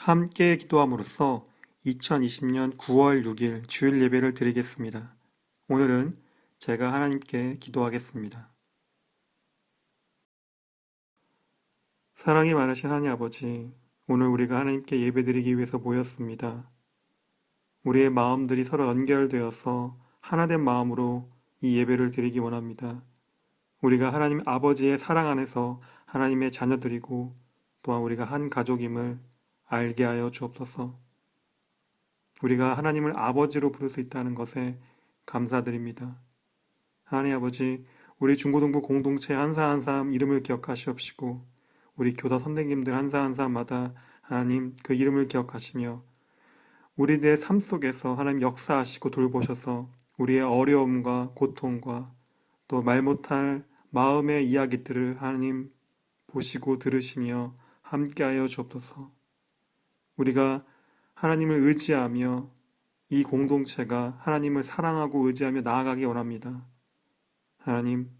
함께 기도함으로써 2020년 9월 6일 주일 예배를 드리겠습니다. 오늘은 제가 하나님께 기도하겠습니다. 사랑이 많으신 하나님 아버지, 오늘 우리가 하나님께 예배드리기 위해서 모였습니다. 우리의 마음들이 서로 연결되어서 하나된 마음으로 이 예배를 드리기 원합니다. 우리가 하나님 아버지의 사랑 안에서 하나님의 자녀들이고 또한 우리가 한 가족임을 알게 하여 주옵소서. 우리가 하나님을 아버지로 부를 수 있다는 것에 감사드립니다. 하나님 아버지, 우리 중고등부 공동체 한 사람 한 사람 이름을 기억하시옵시고 우리 교사 선생님들 한 사람 한 사람마다 하나님 그 이름을 기억하시며 우리들의 삶 속에서 하나님 역사하시고 돌보셔서 우리의 어려움과 고통과 또 말 못할 마음의 이야기들을 하나님 보시고 들으시며 함께하여 주옵소서. 우리가 하나님을 의지하며 이 공동체가 하나님을 사랑하고 의지하며 나아가기 원합니다. 하나님,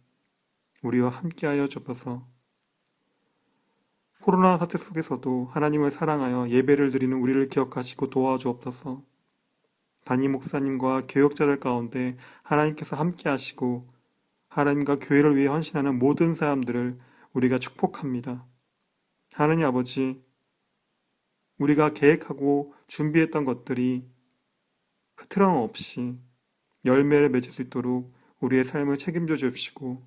우리와 함께하여 주옵소서. 코로나 사태 속에서도 하나님을 사랑하여 예배를 드리는 우리를 기억하시고 도와주옵소서. 담임 목사님과 교역자들 가운데 하나님께서 함께하시고 하나님과 교회를 위해 헌신하는 모든 사람들을 우리가 축복합니다. 하나님 아버지, 우리가 계획하고 준비했던 것들이 흐트럼 없이 열매를 맺을 수 있도록 우리의 삶을 책임져 주시고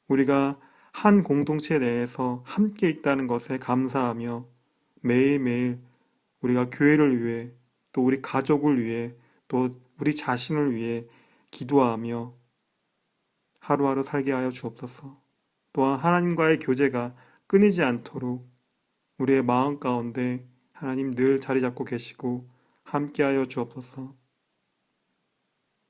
우리가 한 공동체 내에서 함께 있다는 것에 감사하며 매일매일 우리가 교회를 위해 또 우리 가족을 위해 또 우리 자신을 위해 기도하며 하루하루 살게 하여 주옵소서. 또한 하나님과의 교제가 끊이지 않도록 우리의 마음 가운데 하나님 늘 자리 잡고 계시고 함께하여 주옵소서.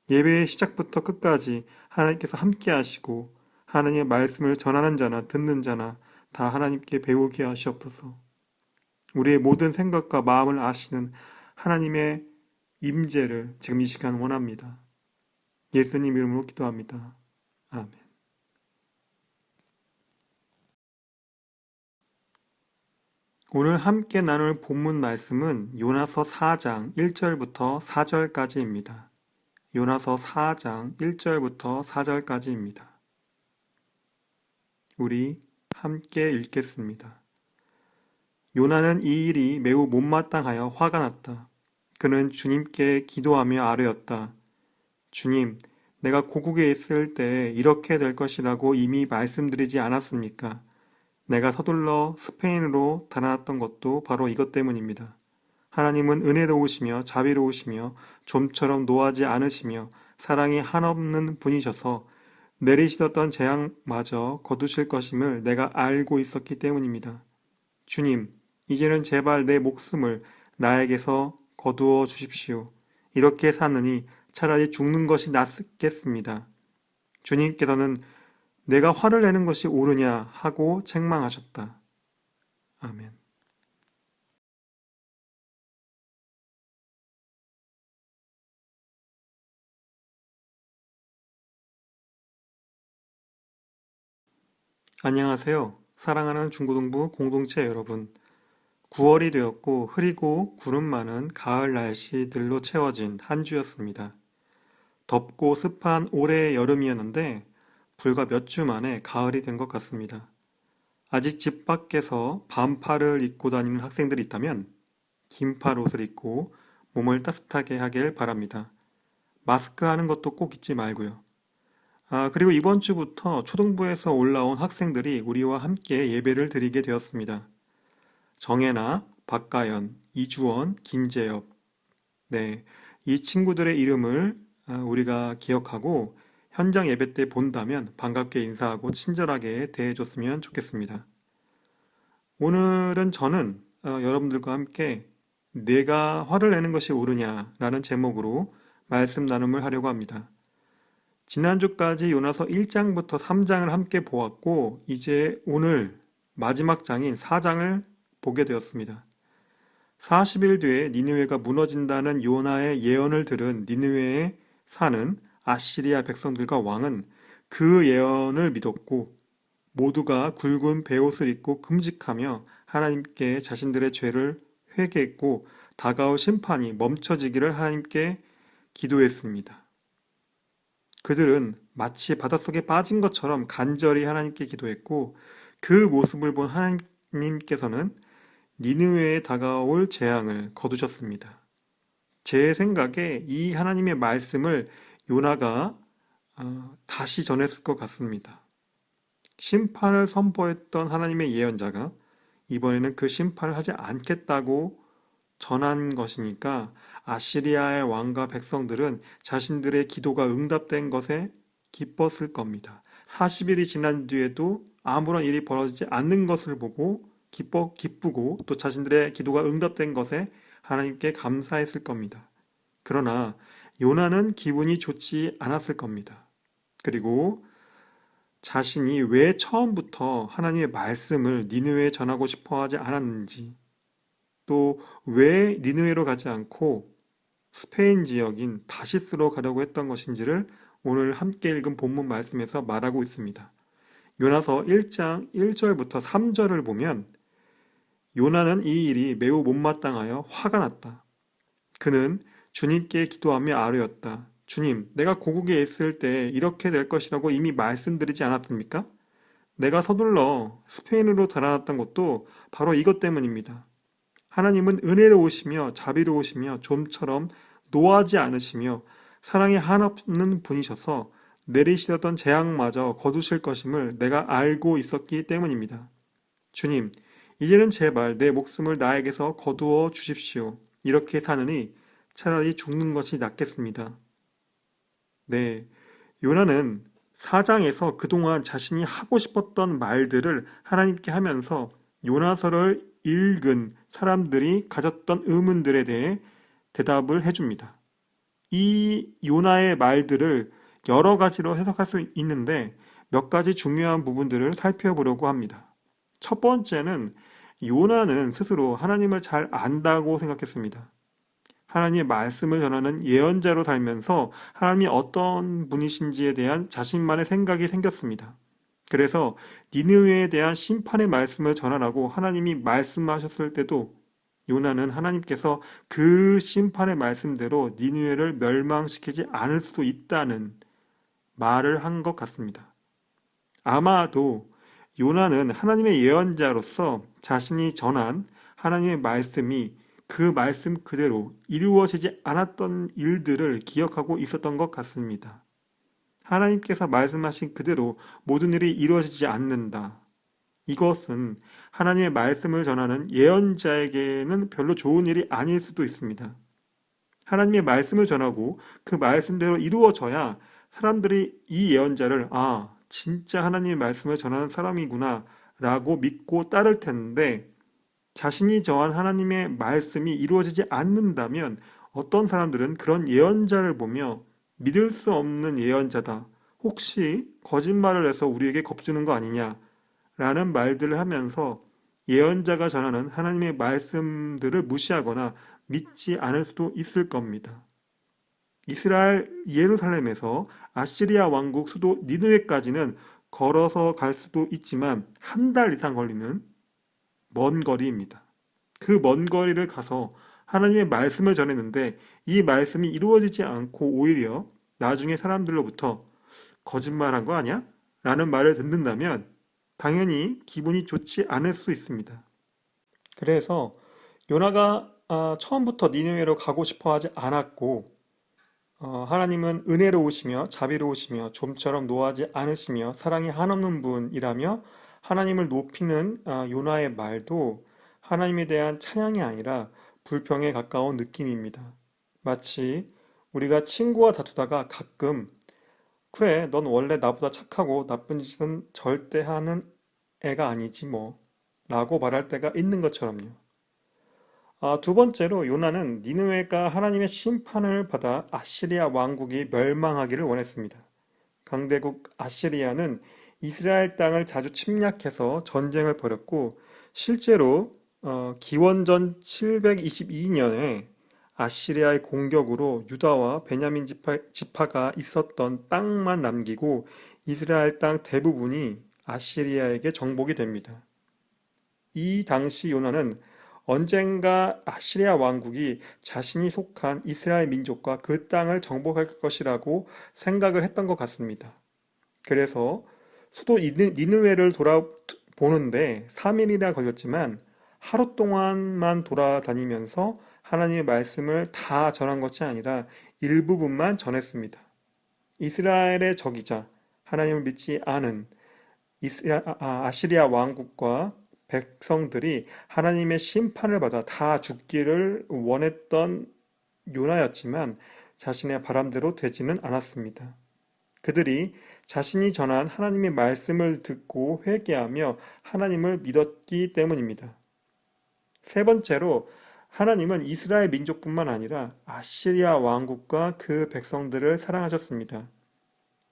예배의 시작부터 끝까지 하나님께서 함께하시고 하나님의 말씀을 전하는 자나 듣는 자나 다 하나님께 배우게 하시옵소서. 우리의 모든 생각과 마음을 아시는 하나님의 임재를 지금 이 시간 원합니다. 예수님 이름으로 기도합니다. 아멘. 오늘 함께 나눌 본문 말씀은 요나서 4장 1절부터 4절까지입니다. 요나서 4장 1절부터 4절까지입니다. 우리 함께 읽겠습니다. 요나는 이 일이 매우 못마땅하여 화가 났다. 그는 주님께 기도하며 아뢰었다. 주님, 내가 고국에 있을 때 이렇게 될 것이라고 이미 말씀드리지 않았습니까? 내가 서둘러 스페인으로 달아났던 것도 바로 이것 때문입니다. 하나님은 은혜로우시며 자비로우시며 좀처럼 노하지 않으시며 사랑이 한없는 분이셔서 내리시던 재앙마저 거두실 것임을 내가 알고 있었기 때문입니다. 주님, 이제는 제발 내 목숨을 나에게서 거두어 주십시오. 이렇게 사느니 차라리 죽는 것이 낫겠습니다. 주님께서는 내가 화를 내는 것이 옳으냐 하고 책망하셨다. 아멘. 안녕하세요. 사랑하는 중고등부 공동체 여러분. 9월이 되었고 흐리고 구름 많은 가을 날씨들로 채워진 한 주였습니다. 덥고 습한 올해의 여름이었는데 불과 몇 주 만에 가을이 된 것 같습니다. 아직 집 밖에서 반팔을 입고 다니는 학생들이 있다면 긴팔 옷을 입고 몸을 따뜻하게 하길 바랍니다. 마스크 하는 것도 꼭 잊지 말고요. 그리고 이번 주부터 초등부에서 올라온 학생들이 우리와 함께 예배를 드리게 되었습니다. 정혜나, 박가연, 이주원, 김재엽. 네, 이 친구들의 이름을 우리가 기억하고 현장 예배 때 본다면 반갑게 인사하고 친절하게 대해줬으면 좋겠습니다. 오늘은 저는 여러분들과 함께 내가 화를 내는 것이 옳으냐라는 제목으로 말씀 나눔을 하려고 합니다. 지난주까지 요나서 1장부터 3장을 함께 보았고 이제 오늘 마지막 장인 4장을 보게 되었습니다. 40일 뒤에 니느웨가 무너진다는 요나의 예언을 들은 니느웨에 사는 아시리아 백성들과 왕은 그 예언을 믿었고 모두가 굵은 베옷을 입고 금식하며 하나님께 자신들의 죄를 회개했고 다가올 심판이 멈춰지기를 하나님께 기도했습니다. 그들은 마치 바닷속에 빠진 것처럼 간절히 하나님께 기도했고 그 모습을 본 하나님께서는 니느웨에 다가올 재앙을 거두셨습니다. 제 생각에 이 하나님의 말씀을 요나가 다시 전했을 것 같습니다. 심판을 선포했던 하나님의 예언자가 이번에는 그 심판을 하지 않겠다고 전한 것이니까 아시리아의 왕과 백성들은 자신들의 기도가 응답된 것에 기뻤을 겁니다. 40일이 지난 뒤에도 아무런 일이 벌어지지 않는 것을 보고 기쁘고 또 자신들의 기도가 응답된 것에 하나님께 감사했을 겁니다. 그러나 요나는 기분이 좋지 않았을 겁니다. 그리고 자신이 왜 처음부터 하나님의 말씀을 니느웨에 전하고 싶어 하지 않았는지, 또 왜 니느웨로 가지 않고 스페인 지역인 다시스로 가려고 했던 것인지를 오늘 함께 읽은 본문 말씀에서 말하고 있습니다. 요나서 1장 1절부터 3절을 보면 요나는 이 일이 매우 못마땅하여 화가 났다. 그는 주님께 기도하며 아뢰었다. 주님, 내가 고국에 있을 때 이렇게 될 것이라고 이미 말씀드리지 않았습니까? 내가 서둘러 스페인으로 달아났던 것도 바로 이것 때문입니다. 하나님은 은혜로우시며 자비로우시며 좀처럼 노하지 않으시며 사랑이 한없는 분이셔서 내리시던 재앙마저 거두실 것임을 내가 알고 있었기 때문입니다. 주님, 이제는 제발 내 목숨을 나에게서 거두어 주십시오. 이렇게 사느니 차라리 죽는 것이 낫겠습니다. 네, 요나는 4장에서 그동안 자신이 하고 싶었던 말들을 하나님께 하면서 요나서를 읽은 사람들이 가졌던 의문들에 대해 대답을 해줍니다. 이 요나의 말들을 여러 가지로 해석할 수 있는데 몇 가지 중요한 부분들을 살펴보려고 합니다. 첫 번째는 요나는 스스로 하나님을 잘 안다고 생각했습니다. 하나님의 말씀을 전하는 예언자로 살면서 하나님이 어떤 분이신지에 대한 자신만의 생각이 생겼습니다. 그래서 니느웨에 대한 심판의 말씀을 전하라고 하나님이 말씀하셨을 때도 요나는 하나님께서 그 심판의 말씀대로 니느웨를 멸망시키지 않을 수도 있다는 말을 한 것 같습니다. 아마도 요나는 하나님의 예언자로서 자신이 전한 하나님의 말씀이 그 말씀 그대로 이루어지지 않았던 일들을 기억하고 있었던 것 같습니다. 하나님께서 말씀하신 그대로 모든 일이 이루어지지 않는다. 이것은 하나님의 말씀을 전하는 예언자에게는 별로 좋은 일이 아닐 수도 있습니다. 하나님의 말씀을 전하고 그 말씀대로 이루어져야 사람들이 이 예언자를 진짜 하나님의 말씀을 전하는 사람이구나 라고 믿고 따를 텐데 자신이 정한 하나님의 말씀이 이루어지지 않는다면 어떤 사람들은 그런 예언자를 보며 믿을 수 없는 예언자다. 혹시 거짓말을 해서 우리에게 겁주는 거 아니냐? 라는 말들을 하면서 예언자가 전하는 하나님의 말씀들을 무시하거나 믿지 않을 수도 있을 겁니다. 이스라엘 예루살렘에서 아시리아 왕국 수도 니느웨까지는 걸어서 갈 수도 있지만 한 달 이상 걸리는 먼 거리입니다. 그 먼 거리를 가서 하나님의 말씀을 전했는데 이 말씀이 이루어지지 않고 오히려 나중에 사람들로부터 거짓말한 거 아니야? 라는 말을 듣는다면 당연히 기분이 좋지 않을 수 있습니다. 그래서 요나가 처음부터 니느웨로 가고 싶어 하지 않았고 하나님은 은혜로우시며 자비로우시며 좀처럼 노하지 않으시며 사랑이 한없는 분이라며 하나님을 높이는 요나의 말도 하나님에 대한 찬양이 아니라 불평에 가까운 느낌입니다. 마치 우리가 친구와 다투다가 가끔 그래, 넌 원래 나보다 착하고 나쁜 짓은 절대 하는 애가 아니지 뭐 라고 말할 때가 있는 것처럼요. 두 번째로 요나는 니느웨가 하나님의 심판을 받아 아시리아 왕국이 멸망하기를 원했습니다. 강대국 아시리아는 이스라엘 땅을 자주 침략해서 전쟁을 벌였고 실제로 기원전 722년에 아시리아의 공격으로 유다와 베냐민 지파가 있었던 땅만 남기고 이스라엘 땅 대부분이 아시리아에게 정복이 됩니다. 이 당시 요나는 언젠가 아시리아 왕국이 자신이 속한 이스라엘 민족과 그 땅을 정복할 것이라고 생각을 했던 것 같습니다. 그래서 수도 니느웨를 돌아보는데 3일이나 걸렸지만 하루 동안만 돌아다니면서 하나님의 말씀을 다 전한 것이 아니라 일부분만 전했습니다. 이스라엘의 적이자 하나님을 믿지 않은 아시리아 왕국과 백성들이 하나님의 심판을 받아 다 죽기를 원했던 요나였지만 자신의 바람대로 되지는 않았습니다. 그들이 자신이 전한 하나님의 말씀을 듣고 회개하며 하나님을 믿었기 때문입니다. 세 번째로 하나님은 이스라엘 민족뿐만 아니라 아시리아 왕국과 그 백성들을 사랑하셨습니다.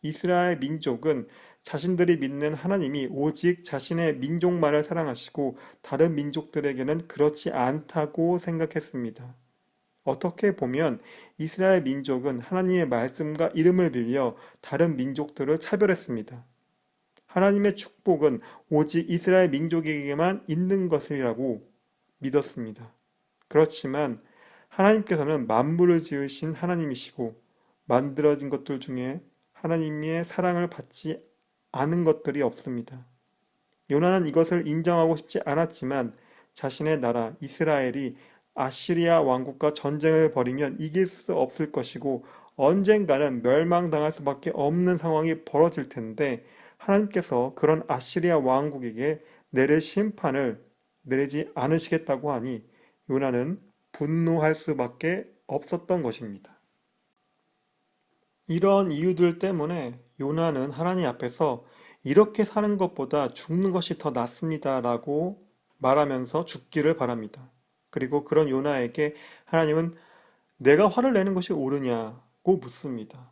이스라엘 민족은 자신들이 믿는 하나님이 오직 자신의 민족만을 사랑하시고 다른 민족들에게는 그렇지 않다고 생각했습니다. 어떻게 보면 이스라엘 민족은 하나님의 말씀과 이름을 빌려 다른 민족들을 차별했습니다. 하나님의 축복은 오직 이스라엘 민족에게만 있는 것이라고 믿었습니다. 그렇지만 하나님께서는 만물을 지으신 하나님이시고 만들어진 것들 중에 하나님의 사랑을 받지 않은 것들이 없습니다. 요나는 이것을 인정하고 싶지 않았지만 자신의 나라 이스라엘이 아시리아 왕국과 전쟁을 벌이면 이길 수 없을 것이고 언젠가는 멸망당할 수밖에 없는 상황이 벌어질 텐데 하나님께서 그런 아시리아 왕국에게 내릴 심판을 내리지 않으시겠다고 하니 요나는 분노할 수밖에 없었던 것입니다. 이런 이유들 때문에 요나는 하나님 앞에서 이렇게 사는 것보다 죽는 것이 더 낫습니다라고 말하면서 죽기를 바랍니다. 그리고 그런 요나에게 하나님은 내가 화를 내는 것이 옳으냐고 묻습니다.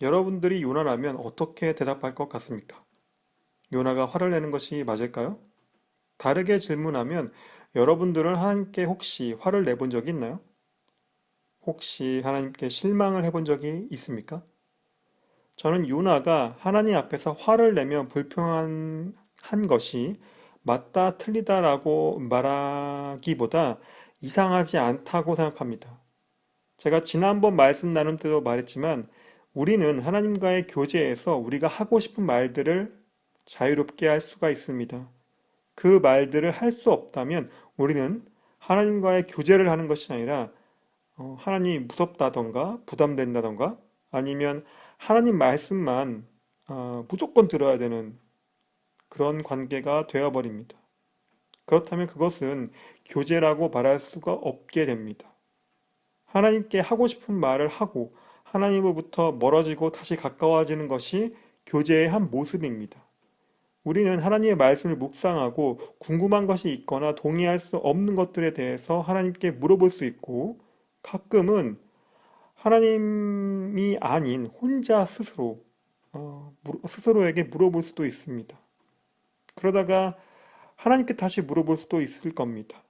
여러분들이 요나라면 어떻게 대답할 것 같습니까? 요나가 화를 내는 것이 맞을까요? 다르게 질문하면 여러분들은 하나님께 혹시 화를 내본 적이 있나요? 혹시 하나님께 실망을 해본 적이 있습니까? 저는 요나가 하나님 앞에서 화를 내며 불평한 것이 맞다 틀리다라고 말하기보다 이상하지 않다고 생각합니다. 제가 지난번 말씀 나눌 때도 말했지만 우리는 하나님과의 교제에서 우리가 하고 싶은 말들을 자유롭게 할 수가 있습니다. 그 말들을 할 수 없다면 우리는 하나님과의 교제를 하는 것이 아니라 하나님이 무섭다던가 부담된다던가 아니면 하나님 말씀만 무조건 들어야 되는 그런 관계가 되어버립니다. 그렇다면 그것은 교제라고 말할 수가 없게 됩니다. 하나님께 하고 싶은 말을 하고 하나님으로부터 멀어지고 다시 가까워지는 것이 교제의 한 모습입니다. 우리는 하나님의 말씀을 묵상하고 궁금한 것이 있거나 동의할 수 없는 것들에 대해서 하나님께 물어볼 수 있고 가끔은 하나님이 아닌 혼자 스스로에게 물어볼 수도 있습니다. 그러다가 하나님께 다시 물어볼 수도 있을 겁니다.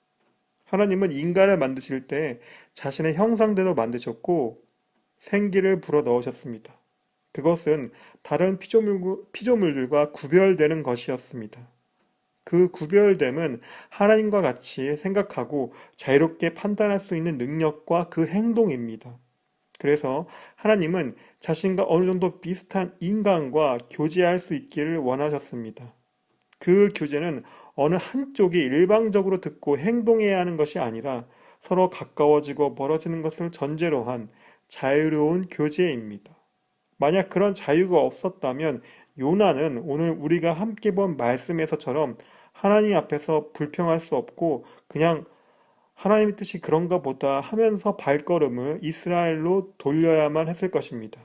하나님은 인간을 만드실 때 자신의 형상대로 만드셨고 생기를 불어 넣으셨습니다. 그것은 다른 피조물들과 구별되는 것이었습니다. 그 구별됨은 하나님과 같이 생각하고 자유롭게 판단할 수 있는 능력과 그 행동입니다. 그래서 하나님은 자신과 어느 정도 비슷한 인간과 교제할 수 있기를 원하셨습니다. 그 교제는 어느 한쪽이 일방적으로 듣고 행동해야 하는 것이 아니라 서로 가까워지고 멀어지는 것을 전제로 한 자유로운 교제입니다. 만약 그런 자유가 없었다면 요나는 오늘 우리가 함께 본 말씀에서처럼 하나님 앞에서 불평할 수 없고 그냥 하나님의 뜻이 그런가 보다 하면서 발걸음을 이스라엘로 돌려야만 했을 것입니다.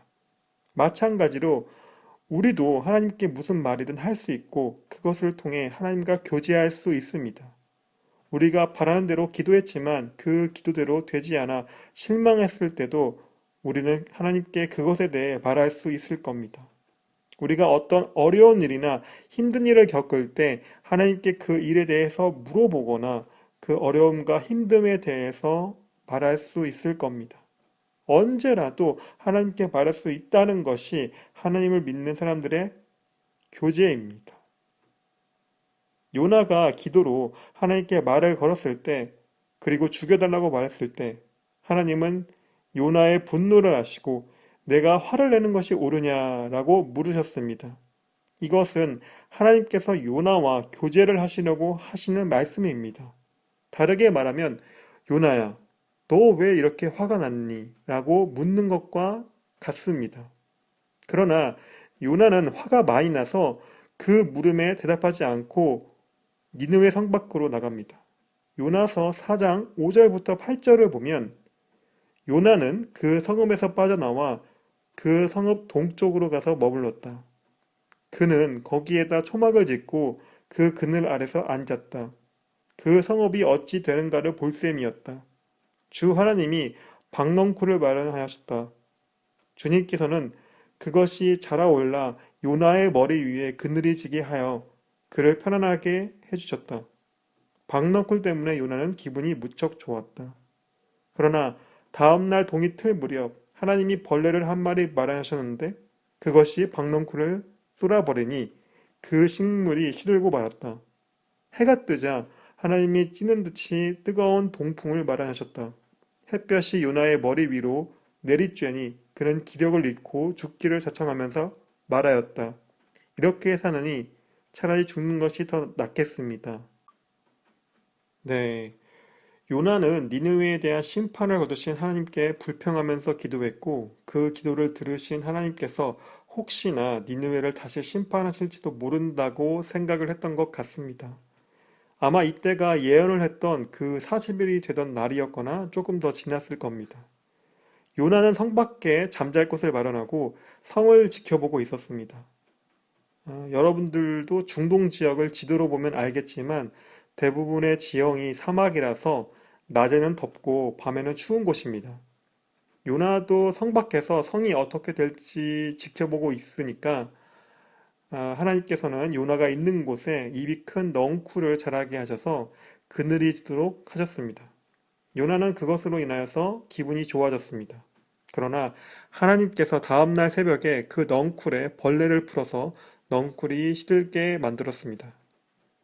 마찬가지로 우리도 하나님께 무슨 말이든 할 수 있고 그것을 통해 하나님과 교제할 수 있습니다. 우리가 바라는 대로 기도했지만 그 기도대로 되지 않아 실망했을 때도 우리는 하나님께 그것에 대해 말할 수 있을 겁니다. 우리가 어떤 어려운 일이나 힘든 일을 겪을 때 하나님께 그 일에 대해서 물어보거나 그 어려움과 힘듦에 대해서 말할 수 있을 겁니다. 언제라도 하나님께 말할 수 있다는 것이 하나님을 믿는 사람들의 교제입니다. 요나가 기도로 하나님께 말을 걸었을 때, 그리고 죽여달라고 말했을 때, 하나님은 요나의 분노를 아시고 내가 화를 내는 것이 옳으냐라고 물으셨습니다. 이것은 하나님께서 요나와 교제를 하시려고 하시는 말씀입니다. 다르게 말하면, 요나야, 너 왜 이렇게 화가 났니? 라고 묻는 것과 같습니다. 그러나 요나는 화가 많이 나서 그 물음에 대답하지 않고 니느웨 성 밖으로 나갑니다. 요나서 4장 5절부터 8절을 보면 요나는 그 성읍에서 빠져나와 그 성읍 동쪽으로 가서 머물렀다. 그는 거기에다 초막을 짓고 그 그늘 아래서 앉았다. 그 성읍이 어찌 되는가를 볼 셈이었다. 주 하나님이 박넝쿨을 마련하셨다. 주님께서는 그것이 자라올라 요나의 머리 위에 그늘이 지게 하여 그를 편안하게 해주셨다. 박넝쿨 때문에 요나는 기분이 무척 좋았다. 그러나 다음날 동이 틀 무렵 하나님이 벌레를 한 마리 마련하셨는데 그것이 박넝쿨을 쏠아버리니 그 식물이 시들고 말았다. 해가 뜨자 하나님이 찌는 듯이 뜨거운 동풍을 마련하셨다. 햇볕이 요나의 머리 위로 내리쬐니 그는 기력을 잃고 죽기를 자청하면서 말하였다. 이렇게 사느니 차라리 죽는 것이 더 낫겠습니다. 네, 요나는 니느웨에 대한 심판을 거두신 하나님께 불평하면서 기도했고 그 기도를 들으신 하나님께서 혹시나 니느웨를 다시 심판하실지도 모른다고 생각을 했던 것 같습니다. 아마 이때가 예언을 했던 그 40일이 되던 날이었거나 조금 더 지났을 겁니다. 요나는 성 밖에 잠잘 곳을 마련하고 성을 지켜보고 있었습니다. 여러분들도 중동 지역을 지도로 보면 알겠지만 대부분의 지형이 사막이라서 낮에는 덥고 밤에는 추운 곳입니다. 요나도 성 밖에서 성이 어떻게 될지 지켜보고 있으니까 하나님께서는 요나가 있는 곳에 입이 큰 넝쿨을 자라게 하셔서 그늘이 지도록 하셨습니다. 요나는 그것으로 인하여서 기분이 좋아졌습니다. 그러나 하나님께서 다음날 새벽에 그 넝쿨에 벌레를 풀어서 넝쿨이 시들게 만들었습니다.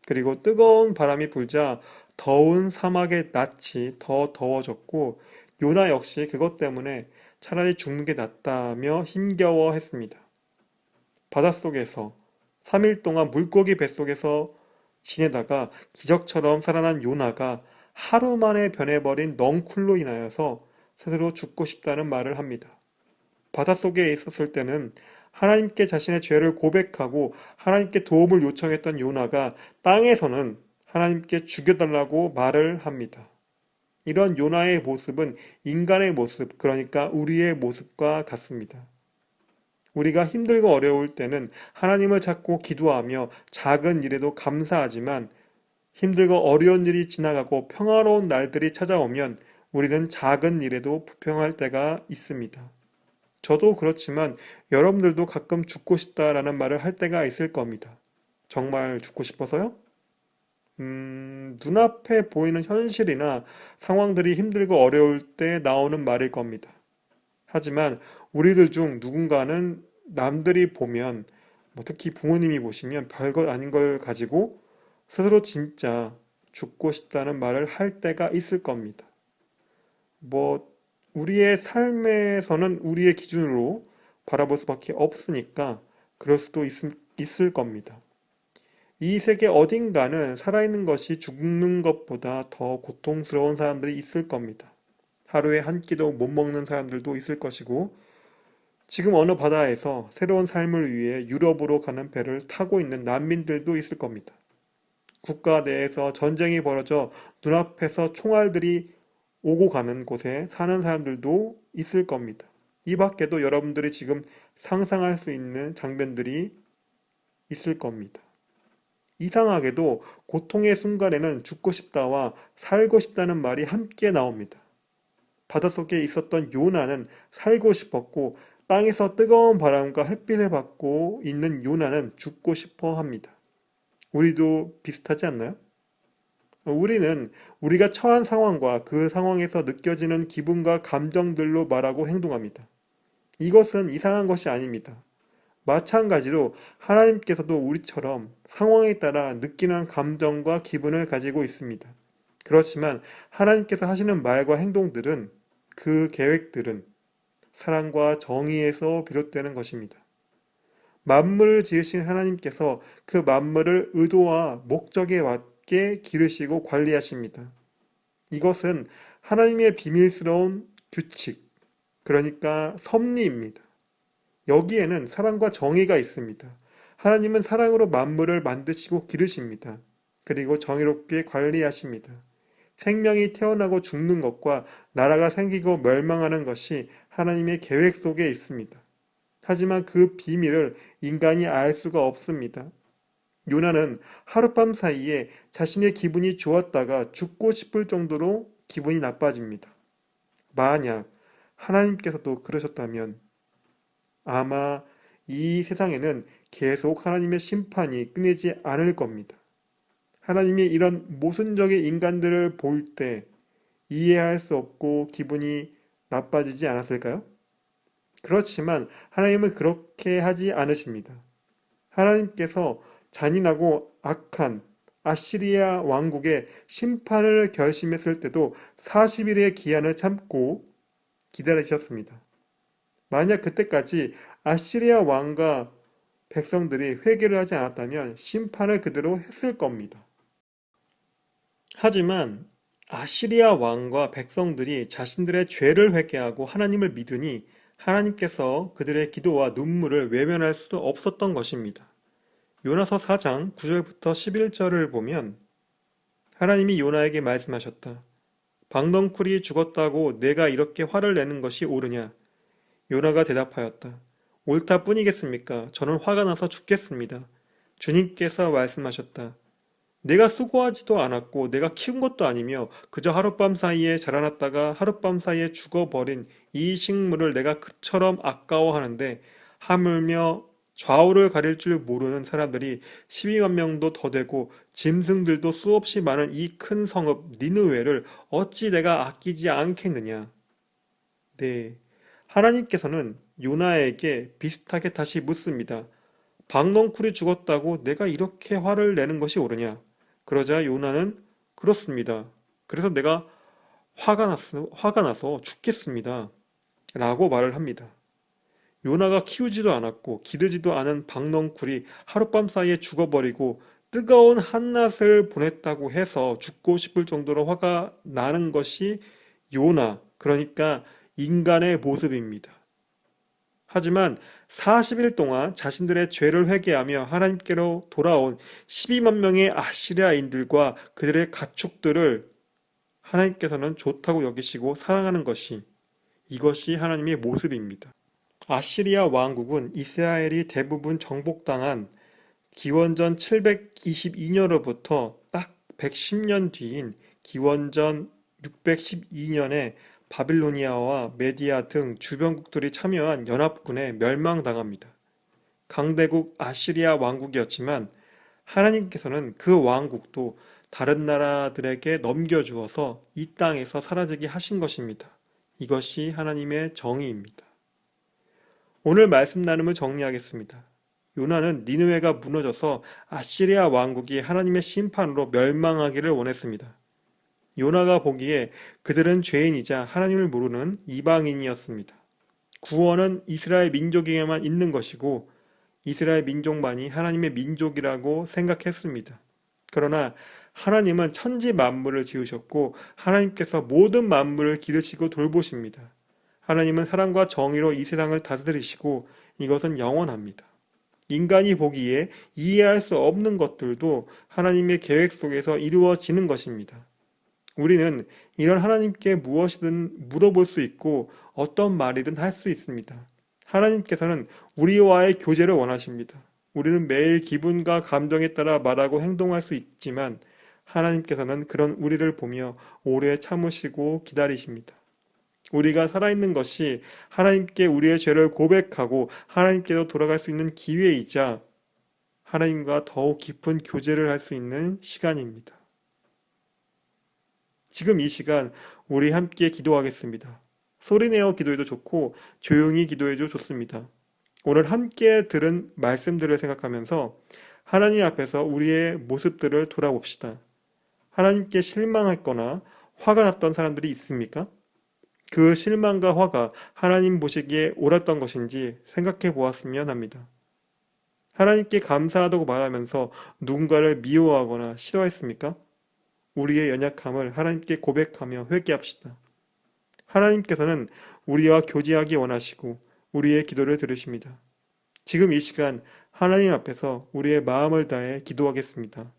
그리고 뜨거운 바람이 불자 더운 사막의 낮이 더 더워졌고 요나 역시 그것 때문에 차라리 죽는 게 낫다며 힘겨워했습니다. 바닷속에서 3일 동안 물고기 뱃속에서 지내다가 기적처럼 살아난 요나가 하루 만에 변해버린 넝쿨로 인하여서 스스로 죽고 싶다는 말을 합니다. 바닷속에 있었을 때는 하나님께 자신의 죄를 고백하고 하나님께 도움을 요청했던 요나가 땅에서는 하나님께 죽여달라고 말을 합니다. 이런 요나의 모습은 인간의 모습, 그러니까 우리의 모습과 같습니다. 우리가 힘들고 어려울 때는 하나님을 찾고 기도하며 작은 일에도 감사하지만 힘들고 어려운 일이 지나가고 평화로운 날들이 찾아오면 우리는 작은 일에도 불평할 때가 있습니다. 저도 그렇지만 여러분들도 가끔 죽고 싶다라는 말을 할 때가 있을 겁니다. 정말 죽고 싶어서요? 눈앞에 보이는 현실이나 상황들이 힘들고 어려울 때 나오는 말일 겁니다. 하지만 우리들 중 누군가는 남들이 보면, 특히 부모님이 보시면 별것 아닌 걸 가지고 스스로 진짜 죽고 싶다는 말을 할 때가 있을 겁니다. 우리의 삶에서는 우리의 기준으로 바라볼 수밖에 없으니까 그럴 수도 있을 겁니다. 이 세계 어딘가는 살아있는 것이 죽는 것보다 더 고통스러운 사람들이 있을 겁니다. 하루에 한 끼도 못 먹는 사람들도 있을 것이고 지금 어느 바다에서 새로운 삶을 위해 유럽으로 가는 배를 타고 있는 난민들도 있을 겁니다. 국가 내에서 전쟁이 벌어져 눈앞에서 총알들이 오고 가는 곳에 사는 사람들도 있을 겁니다. 이 밖에도 여러분들이 지금 상상할 수 있는 장면들이 있을 겁니다. 이상하게도 고통의 순간에는 죽고 싶다와 살고 싶다는 말이 함께 나옵니다. 바닷속에 있었던 요나는 살고 싶었고 땅에서 뜨거운 바람과 햇빛을 받고 있는 요나는 죽고 싶어 합니다. 우리도 비슷하지 않나요? 우리는 우리가 처한 상황과 그 상황에서 느껴지는 기분과 감정들로 말하고 행동합니다. 이것은 이상한 것이 아닙니다. 마찬가지로 하나님께서도 우리처럼 상황에 따라 느끼는 감정과 기분을 가지고 있습니다. 그렇지만 하나님께서 하시는 말과 행동들은 그 계획들은 사랑과 정의에서 비롯되는 것입니다. 만물을 지으신 하나님께서 그 만물을 의도와 목적에 맞게 기르시고 관리하십니다. 이것은 하나님의 비밀스러운 규칙, 그러니까 섭리입니다. 여기에는 사랑과 정의가 있습니다. 하나님은 사랑으로 만물을 만드시고 기르십니다. 그리고 정의롭게 관리하십니다. 생명이 태어나고 죽는 것과 나라가 생기고 멸망하는 것이 하나님의 계획 속에 있습니다. 하지만 그 비밀을 인간이 알 수가 없습니다. 요나는 하룻밤 사이에 자신의 기분이 좋았다가 죽고 싶을 정도로 기분이 나빠집니다. 만약 하나님께서도 그러셨다면 아마 이 세상에는 계속 하나님의 심판이 끊이지 않을 겁니다. 하나님이 이런 모순적인 인간들을 볼 때 이해할 수 없고 기분이 나빠지지 않았을까요? 그렇지만 하나님은 그렇게 하지 않으십니다. 하나님께서 잔인하고 악한 아시리아 왕국의 심판을 결심했을 때도 40일의 기한을 참고 기다리셨습니다. 만약 그때까지 아시리아 왕과 백성들이 회개를 하지 않았다면 심판을 그대로 했을 겁니다. 하지만 아시리아 왕과 백성들이 자신들의 죄를 회개하고 하나님을 믿으니 하나님께서 그들의 기도와 눈물을 외면할 수도 없었던 것입니다. 요나서 4장 9절부터 11절을 보면 하나님이 요나에게 말씀하셨다. 박넝쿨이 죽었다고 내가 이렇게 화를 내는 것이 옳으냐? 요나가 대답하였다. 옳다 뿐이겠습니까? 저는 화가 나서 죽겠습니다. 주님께서 말씀하셨다. 내가 수고하지도 않았고 내가 키운 것도 아니며 그저 하룻밤 사이에 자라났다가 하룻밤 사이에 죽어버린 이 식물을 내가 그처럼 아까워하는데 하물며 좌우를 가릴 줄 모르는 사람들이 12만 명도 더 되고 짐승들도 수없이 많은 이 큰 성읍 니느웨를 어찌 내가 아끼지 않겠느냐. 네, 하나님께서는 요나에게 비슷하게 다시 묻습니다. 박넝쿨이 죽었다고 내가 이렇게 화를 내는 것이 옳으냐? 그러자 요나는 그렇습니다. 그래서 내가 화가 나서 죽겠습니다. 라고 말을 합니다. 요나가 키우지도 않았고 기르지도 않은 박넝쿨이 하룻밤 사이에 죽어버리고 뜨거운 한낮을 보냈다고 해서 죽고 싶을 정도로 화가 나는 것이 요나, 그러니까 인간의 모습입니다. 하지만 40일 동안 자신들의 죄를 회개하며 하나님께로 돌아온 12만 명의 아시리아인들과 그들의 가축들을 하나님께서는 좋다고 여기시고 사랑하는 것이 이것이 하나님의 모습입니다. 아시리아 왕국은 이스라엘이 대부분 정복당한 기원전 722년으로부터 딱 110년 뒤인 기원전 612년에 바빌로니아와 메디아 등 주변국들이 참여한 연합군에 멸망당합니다. 강대국 아시리아 왕국이었지만 하나님께서는 그 왕국도 다른 나라들에게 넘겨주어서 이 땅에서 사라지게 하신 것입니다. 이것이 하나님의 정의입니다. 오늘 말씀 나눔을 정리하겠습니다. 요나는 니느웨가 무너져서 아시리아 왕국이 하나님의 심판으로 멸망하기를 원했습니다. 요나가 보기에 그들은 죄인이자 하나님을 모르는 이방인이었습니다. 구원은 이스라엘 민족에게만 있는 것이고 이스라엘 민족만이 하나님의 민족이라고 생각했습니다. 그러나 하나님은 천지 만물을 지으셨고 하나님께서 모든 만물을 기르시고 돌보십니다. 하나님은 사랑과 정의로 이 세상을 다스리시고 이것은 영원합니다. 인간이 보기에 이해할 수 없는 것들도 하나님의 계획 속에서 이루어지는 것입니다. 우리는 이런 하나님께 무엇이든 물어볼 수 있고 어떤 말이든 할 수 있습니다. 하나님께서는 우리와의 교제를 원하십니다. 우리는 매일 기분과 감정에 따라 말하고 행동할 수 있지만 하나님께서는 그런 우리를 보며 오래 참으시고 기다리십니다. 우리가 살아있는 것이 하나님께 우리의 죄를 고백하고 하나님께로 돌아갈 수 있는 기회이자 하나님과 더욱 깊은 교제를 할 수 있는 시간입니다. 지금 이 시간 우리 함께 기도하겠습니다. 소리내어 기도해도 좋고 조용히 기도해도 좋습니다. 오늘 함께 들은 말씀들을 생각하면서 하나님 앞에서 우리의 모습들을 돌아봅시다. 하나님께 실망했거나 화가 났던 사람들이 있습니까? 그 실망과 화가 하나님 보시기에 옳았던 것인지 생각해 보았으면 합니다. 하나님께 감사하다고 말하면서 누군가를 미워하거나 싫어했습니까? 우리의 연약함을 하나님께 고백하며 회개합시다. 하나님께서는 우리와 교제하기 원하시고 우리의 기도를 들으십니다. 지금 이 시간 하나님 앞에서 우리의 마음을 다해 기도하겠습니다.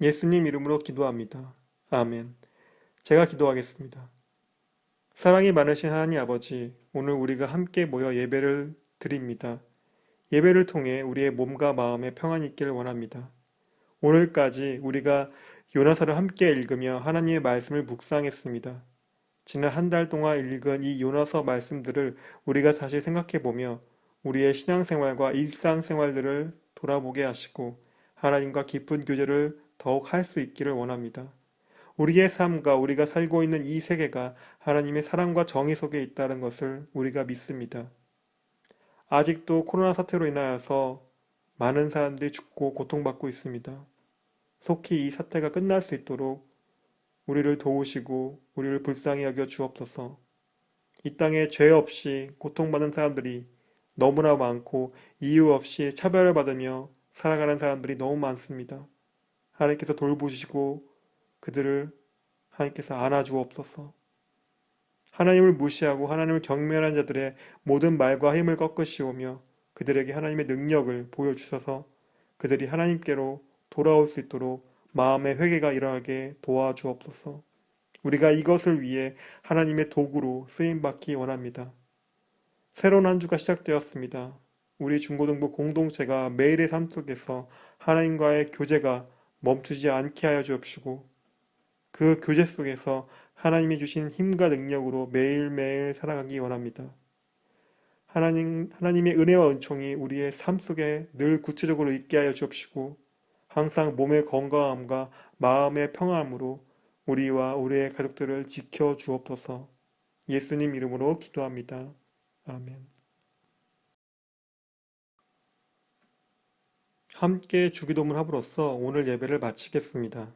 예수님 이름으로 기도합니다. 아멘. 제가 기도하겠습니다. 사랑이 많으신 하나님 아버지, 오늘 우리가 함께 모여 예배를 드립니다. 예배를 통해 우리의 몸과 마음에 평안이 있기를 원합니다. 오늘까지 우리가 요나서를 함께 읽으며 하나님의 말씀을 묵상했습니다. 지난 한 달 동안 읽은 이 요나서 말씀들을 우리가 다시 생각해보며 우리의 신앙생활과 일상생활들을 돌아보게 하시고 하나님과 깊은 교제를 더욱 할 수 있기를 원합니다. 우리의 삶과 우리가 살고 있는 이 세계가 하나님의 사랑과 정의 속에 있다는 것을 우리가 믿습니다. 아직도 코로나 사태로 인하여서 많은 사람들이 죽고 고통받고 있습니다. 속히 이 사태가 끝날 수 있도록 우리를 도우시고 우리를 불쌍히 여겨 주옵소서. 이 땅에 죄 없이 고통받는 사람들이 너무나 많고 이유 없이 차별을 받으며 살아가는 사람들이 너무 많습니다. 하나님께서 돌보시고 그들을 하나님께서 안아주옵소서. 하나님을 무시하고 하나님을 경멸한 자들의 모든 말과 힘을 꺾으시오며 그들에게 하나님의 능력을 보여주셔서 그들이 하나님께로 돌아올 수 있도록 마음의 회개가 일어나게 도와주옵소서. 우리가 이것을 위해 하나님의 도구로 쓰임받기 원합니다. 새로운 한 주가 시작되었습니다. 우리 중고등부 공동체가 매일의 삶 속에서 하나님과의 교제가 멈추지 않게 하여 주옵시고 그 교제 속에서 하나님이 주신 힘과 능력으로 매일매일 살아가기 원합니다. 하나님의 은혜와 은총이 우리의 삶 속에 늘 구체적으로 있게 하여 주옵시고 항상 몸의 건강함과 마음의 평안함으로 우리와 우리의 가족들을 지켜 주옵소서. 예수님 이름으로 기도합니다. 아멘. 함께 주기도문 함으로써 오늘 예배를 마치겠습니다.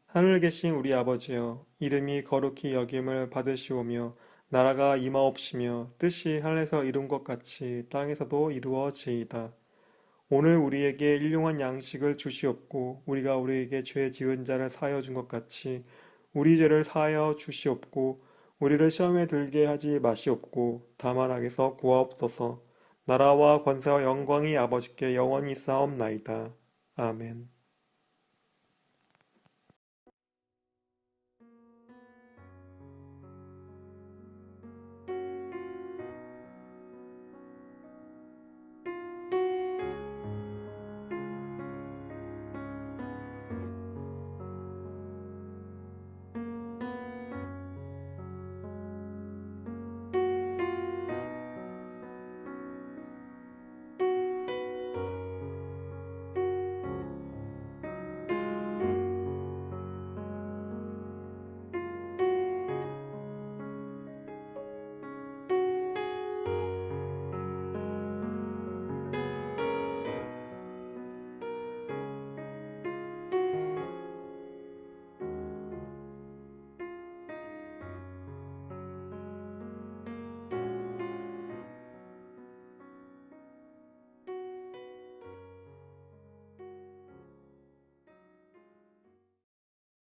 하늘에 계신 우리 아버지여, 이름이 거룩히 여김을 받으시오며, 나라가 임하옵시며, 뜻이 하늘에서 이룬 것 같이 땅에서도 이루어지이다. 오늘 우리에게 일용할 양식을 주시옵고, 우리가 우리에게 죄 지은 자를 사하여 준 것 같이 우리 죄를 사하여 주시옵고, 우리를 시험에 들게 하지 마시옵고, 다만 악에서 구하옵소서. 나라와 권세와 영광이 아버지께 영원히 쌓옵나이다. 아멘.